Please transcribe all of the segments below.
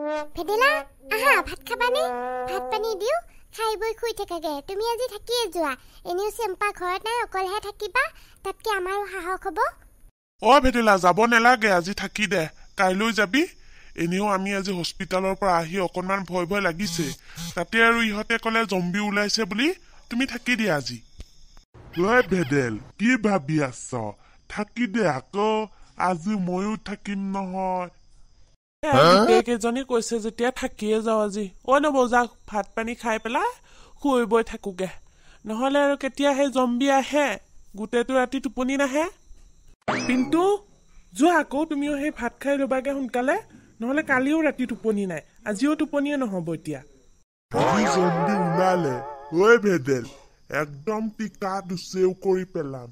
ভেদেলা আহা ভাত খাবানে ভাত পানী দিও খাই বই খুই থাকাগে তুমি আজি থাকিয়ে যোৱা এনেও চেম্পা ঘৰত নাই অকলহে থাকিবা তাতকে আমাৰো সাহস হ'ব ভেদেলা যাব নেলাগে আজি থাকি দে কাইলৈ যাবি এনেও আমি আজি হস্পিটালৰ পৰা আহি অকনমান ভয় ভয় লাগিছে তাতে আৰু ইহঁতে কলে জম্বি ওলাইছে বুলি তুমি থাকি দিয়া আজি ভেদেল কি ভাবি আছ থাকি দে আকৌ আজি ময়ো থাকিম নহয় কেইজনী কৈছে যেতিয়া থাকিয়ে যাওঁ আজি নবৌজাক ভাত পানী খাই পেলাই শুই বৈ থাকোগে নহলে আৰু কেতিয়া সেই জম্বি আহে গোটেইটো ৰাতি টোপনি নাহে পিন্তু যোৱা আকৌ তুমিও সেই ভাত খাই ল'বাগে সোনকালে নহলে কালিও ৰাতি টোপনি নাই আজিও টোপনিয়ে নহব এতিয়া জম্বি ওলালে ভেদেল একদম টিকা দুচেও কৰি পেলাম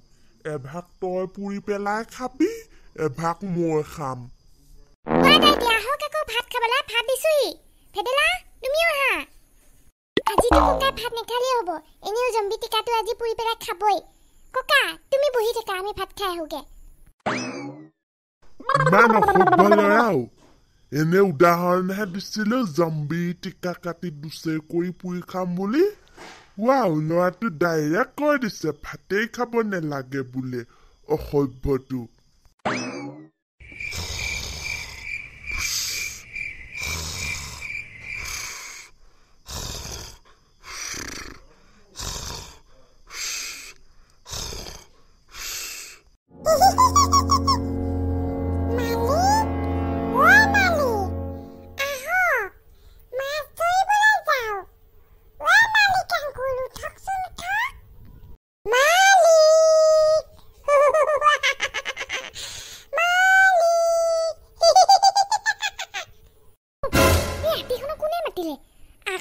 এভাগ তই পুৰি পেলাই খাবি এভাগ মই খাম ভাত খাবলৈ ভাত দিছোহি ভেদেলা তুমিও আহা আজি তো ককাই ভাত নেখালেই হ'ব এনেও জম্বি টিকাটো আজি পুৰি পেলাই খাবই ককা তুমি বহি থাকা আমি ভাত খাই আহোগে ইমান অসভ্য ল'ৰাও এনে উদাহৰণহে দিছিলো জম্বি টিকা কাটি দুচে কৰি পুৰি খাম বুলি ল'ৰাটো ডাইৰেক্ট কৈ দিছে ভাতেই খাব নেলাগে বোলে অসভ্যটো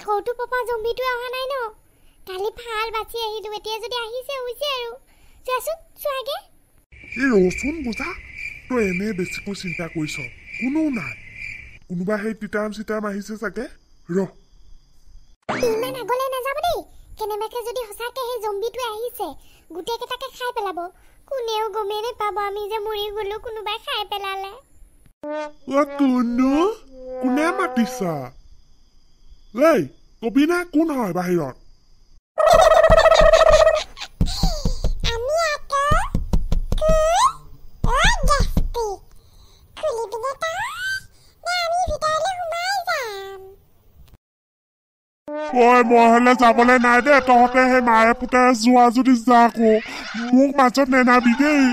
আকৌটো পপা জম্বিটো অহা নাই ন কালি ভাল বাচি আহিলো এতিয়া যদি আহিছে হৈছে আৰু চোৱাচোন চোৱাগে ৰচোন বুজা তই এনে বেছিকৈ চিন্তা কৰিছ কোনো নাই কোনোবা সেই তিতাম আহিছে চাগে ইমান আগলে নাযাব দেই কেনেবাকে যদি সঁচাকে সেই জম্বিটো আহিছে গোটেইকেইটাকে খাই পেলাব কোনেও গমেই নাপাব আমি যে মৰি গলো কোনোবাই খাই পেলালে কোনে মাতিছা কবি না কোন হয় বাহিৰত মই হলে যাবলৈ নাই দে তহঁতে সেই মায়ে পুতেৰে যোৱা যদি যা আকৌ মোক মাজত নেনাবি দেই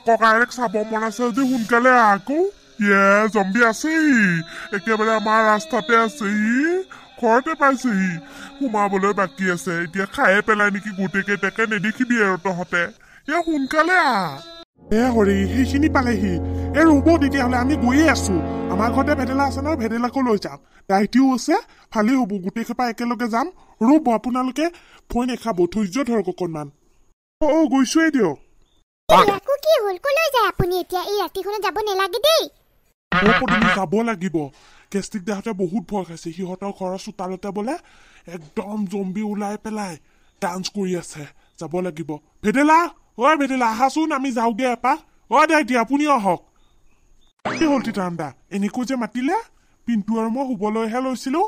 ককায়েক চাব মন আছে যদি সোনকালে আকৌ জম্বি আছেহি একেবাৰে আমাৰ ৰাস্তাতে আছেহি ঘৰতে পাইছেহি সোমাবলৈ বাকী আছে এতিয়া খায়ে পেলাই নেকি গোটেইকেইটাকে নেদেখিবি আৰু তহঁতে সোনকালে হৰি সেইখিনি পালেহি ৰ'ব তেতিয়াহ'লে আমি গৈয়ে আছো আমাৰ ঘৰতে ভেদেলা আছে নহয় ভেদেলাকো লৈ যাম দায়িত্বও আছে ভালেই হ'ব গোটেই সোপা একেলগে যাম ৰ'ব আপোনালোকে ভয় নাখাব ধৈৰ্য ধৰক অকণমান গৈছোৱেই দিয়ক কি হ'ল কলৈ যায় আপুনি এতিয়া এই ৰাতিখনত যাব নেলাগে দেই তুমি যাব লাগিব কেষ্টিক দেহতে বহুত ভয় খাইছে সিহঁতৰ ঘৰৰ চোতালতে বোলে একদম জম্বি ওলাই পেলাই ডান্স কৰি আছে যাব লাগিব ভেদেলা ভেদেলা আহাচোন আমি যাওঁগে এপাক দাইটি আপুনি আহক কি হ'ল তিতান্দা এনেকৈ যে মাতিলে পিন্তু আৰু মই শুবলৈহে লৈছিলো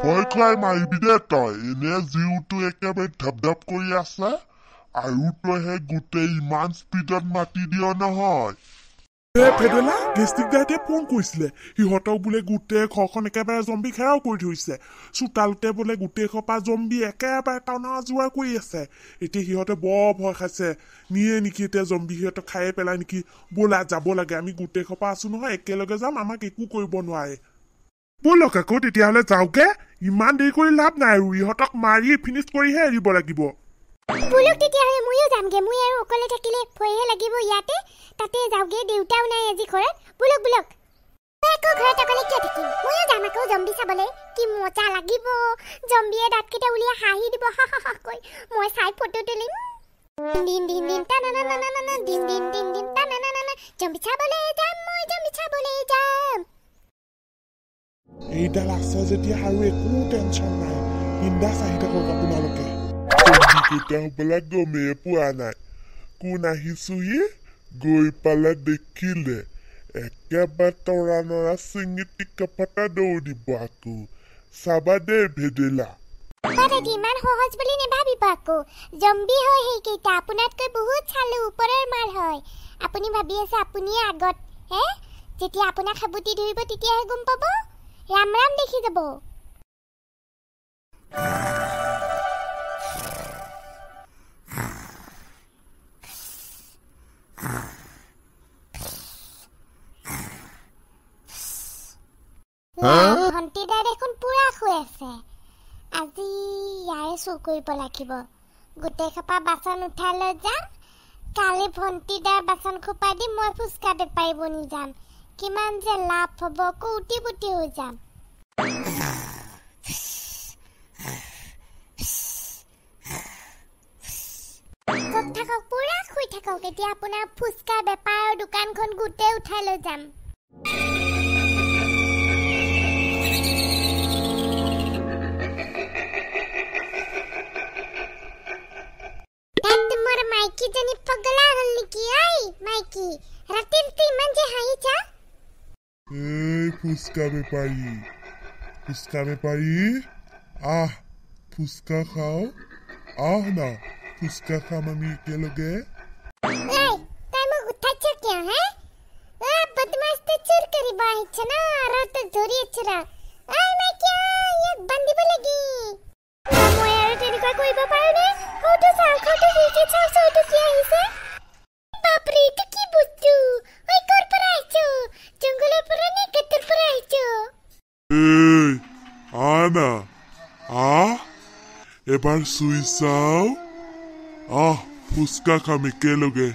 ভয় খুৱাই মাৰিবি দে তই এনে জিউটো একেবাৰে ধাপ ধাপ কৰি আছে আৰু তই সেই গোটেই ইমান স্পীডত মাতি দিয় নহয় ভেদেলা গেষ্টিক দাইতে ফোন কৰিছিলে সিহঁতক বোলে গোটেই ঘৰখন একেবাৰে জম্বি ঘেৰাও কৰি ধৰিছে চোতালতে বোলে গোটেই সোপা জম্বি একেবাৰে টানা জোৰা কৰি আছে এতিয়া সিহঁতে বৰ ভয় খাইছে নিয়ে নেকি এতিয়া জম্বি সিহঁতক খায়ে পেলাই নেকি ব'লা যাব লাগে আমি গোটেই সোপা আছো নহয় একেলগে যাম আমাক একো কৰিব নোৱাৰে ব'লক আকৌ তেতিয়াহ'লে যাওঁগে ইমান দেৰি কৰি লাভ নাই আৰু ইহঁতক মাৰি ফিনিছ কৰিহে এৰিব লাগিব বুলক তেতিয়াহ'লে ময়ো যামগে মই আৰু অকলে থাকিলে ভয়হে লাগিব ইয়াতে তাতে যাওঁগে দেউতাও নাই আজি ঘৰত বুলক আকৌ ঘৰত অকলে কিয় থাকিম ময়ো যাম আকৌ জম্বি চাবলৈ কি মজা লাগিব জম্বিয়ে দাঁতকেইটা উলিয়াই হাঁহি দিব কৈ মই চাই ফটো তুলিম দিন দিন দিন টানানানানানা দিন দিন দিন দিন টানানানানা জম্বি চাবলৈ যাম মই জম্বি চাবলৈ যাম এইডাল আছে যেতিয়া আৰু একো টেনচন নাই বিন্দাছ আহি থাকক আপোনালোকে কেইটা হ'বলা গমেই পোৱা নাই কোন আহিছোহি গৈ পালে দেখিলে একেবাৰে তৰা নৰা চিঙি টিকা ফটা দৌৰ দিব আকৌ চাবা দে ভেদেলা ইমান সহজ বুলি নেভাবিব আকৌ জম্বি হয় সেইকেইটা আপোনাতকৈ বহুত চালো ওপৰৰ মাল হয় আপুনি ভাবি আছে আপুনিয়ে আগত হে যেতিয়া আপোনাক সাবুতি ধৰিব তেতিয়াহে গম পাব ৰাম ৰাম দেখি যাব ভণ্টিদা দেখোন পুৰা শুই আছে আজি ইয়াৰে চুৰ কৰিব লাগিব গোটেই খোপা বাচন উঠাই লৈ যাম কালি ভণ্টিদাৰ বাচন খোপা দি মই ফুচকা বেপাৰী বনি যাম কিমান যে লাভ হ'ব কৌটি বুটি হৈ যাম থাকক পুৰা শুই থাকক এতিয়া আপোনাৰ ফুচকা বেপাৰৰ দোকানখন গোটেই উঠাই লৈ যাম মাইকি জনী পগলা হল নেকি আই মাইকি ৰাতিৰ তুই ইমান যে হাঁহিছা এই ফুচকা বেপাৰী আহ ফুচকা খাও আহ না ফুচকা খাম আমি একেলগে এই তাই মোক উঠাইছ কিয় হে বদমাছ তে চুৰ কৰিব আহিছ না আৰু তো ধৰি আছৰা আই মাইকি ইয়াক বান্ধিব লাগি মই আৰু তেনেকুৱা কৰিব পাৰো নে হৌটো চাও খাটো হিকে চাও চাওটো কি আহিছে বাপৰে এইটো কি বস্তু ঐ কৰ পৰা আহিছো জংগলৰ পৰা নে গেটৰ পৰা আহিছো এই আনা এবাৰ চুই চাও আহ ফুচকা খাম একেলগে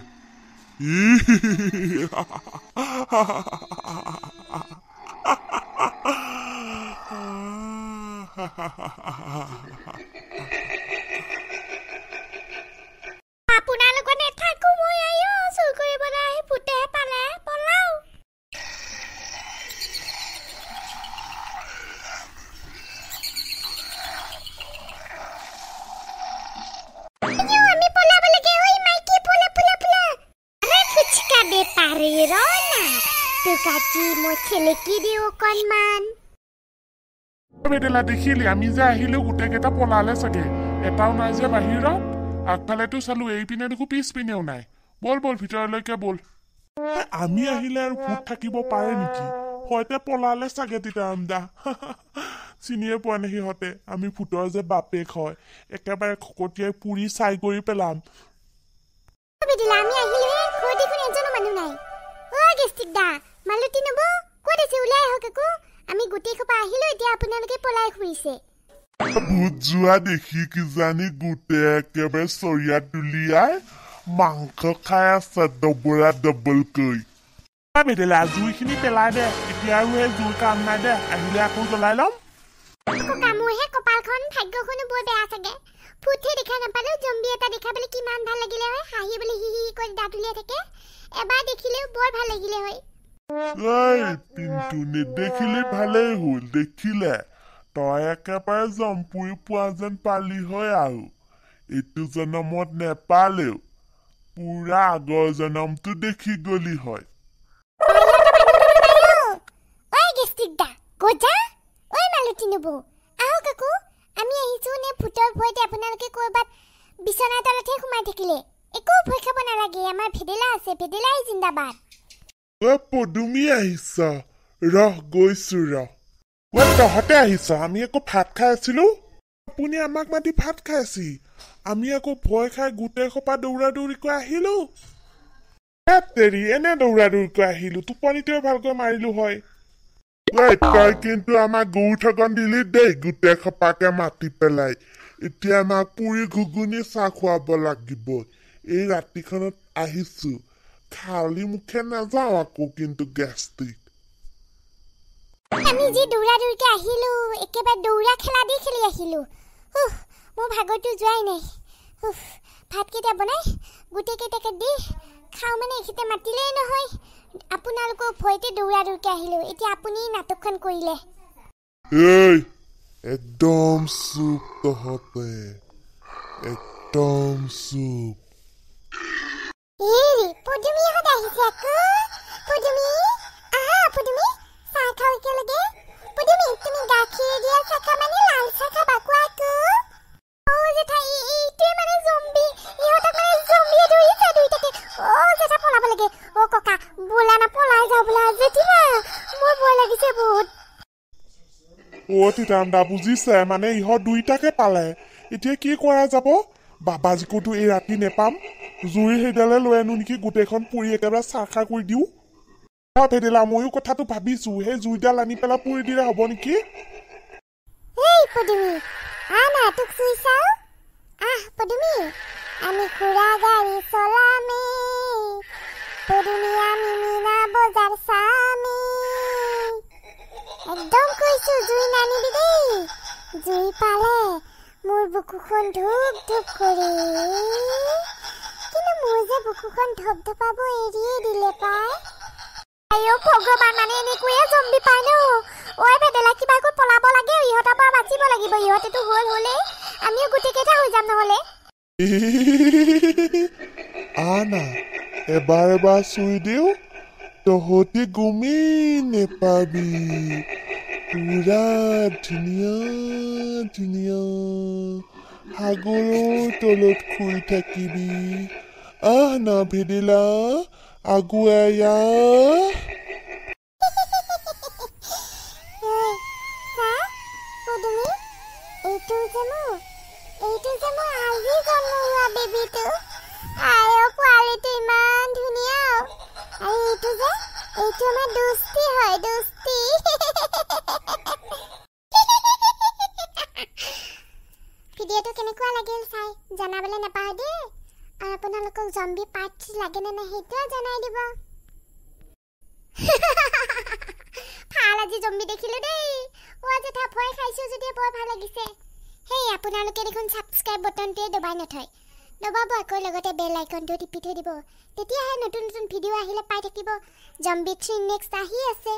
আপোনালোকৰ নেথাকো মই আয়ো চুৰ কৰিবলৈ আহি ভূতেহে পালে পলাও আমি পলাব লাগে ঐ মাইকি পলা আৰে ফুচকা বেপাৰী ৰনা তোক আজি মই চেলেকি দিওঁ অকণমান ভেদেলা দেখিলি আমি যে আহিলো গোটেইকেইটা পলালে চাগে এটাও নাই যে বাহিৰত আগফালেতো চালো এইপিনে দেখো পিছপিনেও নাই বল ভিতৰলৈকে বল আমি আহিলে আৰু ভূত থাকিব পাৰে নেকি হয়তে পলালে চাগে তেতিয়া আমদা চিনিয়ে পোৱা নাই সিহঁতে আমি ভূতৰ যে বাপেক হয় একেবাৰে খকটিয়াই পুৰি চাই কৰি পেলাম বেদিলা আমি আহিলো হে ঘৰ দেখোন এজনো মানুহ নাই ও গেষ্টিক দা মালতী নব ক'ত আছে ওলাই আহক আকৌ আমি গোটেই খোপা আহিলো এতিয়া আপোনালোকে পলাই ফুৰিছে ভূত যোৱা দেখি কিজানি গোটেই একেবাৰে চৰিয়াত দুলিয়াই মাংস খাই আছে ডবৰা ডবলকৈ ভেদেলা জুইখিনি পেলাই দে এতিয়া আৰু সেই জুই কাম নাই দে আহিলে আকৌ জ্বলাই ল'ম আকৌ কামোৰহে কপালখন ভাগ্যখনো বৰ বেয়া চাগে ফুটহে দেখা নাপালেও জম্বি এটা দেখা পালে কিমান ভাল লাগিলে হয় হাঁহি বুলি হি কৰি দাঁত উলিয়াই থাকে এবাৰ দেখিলেও বৰ ভাল লাগিলে হয় এই পিন্তু নেদেখিলে ভালেই হ'ল দেখিলে তই একেবাৰে জম্পুৰি পোৱা যেন পালি হয় আৰু এইটো জনমত নেপালেও পুৰা আগৰ জনমটো দেখি গলি হয় ঐ গেষ্টিক দা গজা ঐ মালতী নবৌ আহক আকৌ আমি আহিছো নে ভূতৰ ভয়তে আপোনালোকে ক'ৰবাত বিচনাৰ তলতহে সোমাই থাকিলে একো ভয় খাব নালাগে আমাৰ ভেদেলা আছে ভেদেলাই জিন্দাবাদ পদুমি আহিছ ৰহ গৈছো ৰহ তহঁতে আহিছ আমি আকৌ ভাত খাই আছিলো আপুনি আমাক মাতি ভাত খাইছি আমি আকৌ ভয় খাই গোটেই সোপা দৌৰা দৌৰিকৈ আহিলো তেৰি এনে দৌৰা দৌৰিকৈ আহিলো টোপনিটোৱে ভালকৈ মাৰিলো হয় তই কিন্তু আমাক গৰু ঠগন দিলি দেই গোটেই খপাকে মাতি পেলাই এতিয়া আমাক পুৰি ঘুগুনি চাহ খুৱাব লাগিব এই ৰাতিখনত আহিছো খালি মুখে নাযাওঁ আকৌ কিন্তু গেষ্টিক আমি যি দৌৰা দৌৰিকে আহিলো একেবাৰে দৌৰা খেলা দি খেলি আহিলো মোৰ ভাগৰটো যোৱাই নাই ভাতকেইটা বনাই গোটেইকেইটাকে দি খাওঁ মানে এইখিতে মাতিলেই নহয় আপোনালোকৰ ভয়তে দৌৰা দৌৰিকে আহিলো এতিয়া আপুনি নাটকখন কৰিলে এই একদম চুপ তহঁতে একদম চুপ এৰি পদুমি হত আহিছে আকৌ পদুমি আহা পদুমি চাহ খাও একেলগে পদুমি তুমি গাখীৰ দিয়া চাহ খা মানে লাল চাহ খাবা কোৱা আকৌ ও জেঠা এইটোৱে মানে জম্বি ইহঁতক মানে জম্বিয়ে ধৰিছে দুইটাকে ও জেঠা পলাব লাগে ও ককা বোলা না পলাই যাও বোলা জেঠিমা মোৰ ভয় লাগিছে বহুত অ তিতান্দা বুজিছে মানে ইহঁত দুইটাকে পালে এতিয়া কি কৰা যাব বাবাজীকোতো এই ৰাতি নেপাম জুই সেইডালে লৈ আনো নেকি গোটেইখন পুৰি একেবাৰে চাৰখা কৰি দিওঁ ভেদেলা ময়ো কথাটো ভাবিছো সেই জুইডাল আনি পেলাই পুৰি দিলে হ'ব নেকি এই পদুমি আনা তোক চুই চাও আহ পদুমি আমি খুৰা গাড়ী চলামে পদুমি আমি মিনা বজাৰ চামে একদম কৈছো জুই নানিবি দেই জুই পালে মোৰ বুকুখন ধুপ ধুপ কৰে কিন্তু মোৰ যে বুকুখন ধপ ধপাব এৰিয়ে দিলে পাই আয়ো ভগৱান মানে এনেকৈয়ে জম্বি পাই ন ঐ ভেদেলা কিবা কৈ পলাব লাগে ইহঁতৰ পৰা বাচিব লাগিব ইহঁতেতো হ'লে আমিও গোটেইকেইটা হৈ যাম নহ'লে আনা এবাৰ চুই দিওঁ তহঁতি গুমি নেপাবি পুৰা ধুনীয়া ধুনীয়া সাগৰৰ তলত শুই থাকিবি আহ না ভেদেলা আগুৱাই পদুমি এইটো যে মোৰ আজি জন্ম হোৱা বেবিটো আয়ো পোৱালিটো ইমান ধুনীয়া আৰু এইটো আমাৰ দোস্তি হয় দোস্তি ভিডিঅ'টো কেনেকুৱা লাগিল চাই জনাবলৈ নাপাহৰিব দেই আৰু আপোনালোকক জম্বি পাৰ্ট 3 লাগে নে নাই সেইটোও জনাই দিব ভাল আজি জম্বি দেখিলো দেই জেঠা ভয় খাইছো যদিও বৰ ভাল লাগিছে হেই আপোনালোকে দেখোন ছাবস্ক্ৰাইব বটনটোৱে দবাই নথয় দবাব আকৌ লগতে বেল আইকনটো টিপি থৈ দিব তেতিয়াহে নতুন নতুন ভিডিঅ' আহিলে পাই থাকিব জম্বি 3 নেক্সট আহি আছে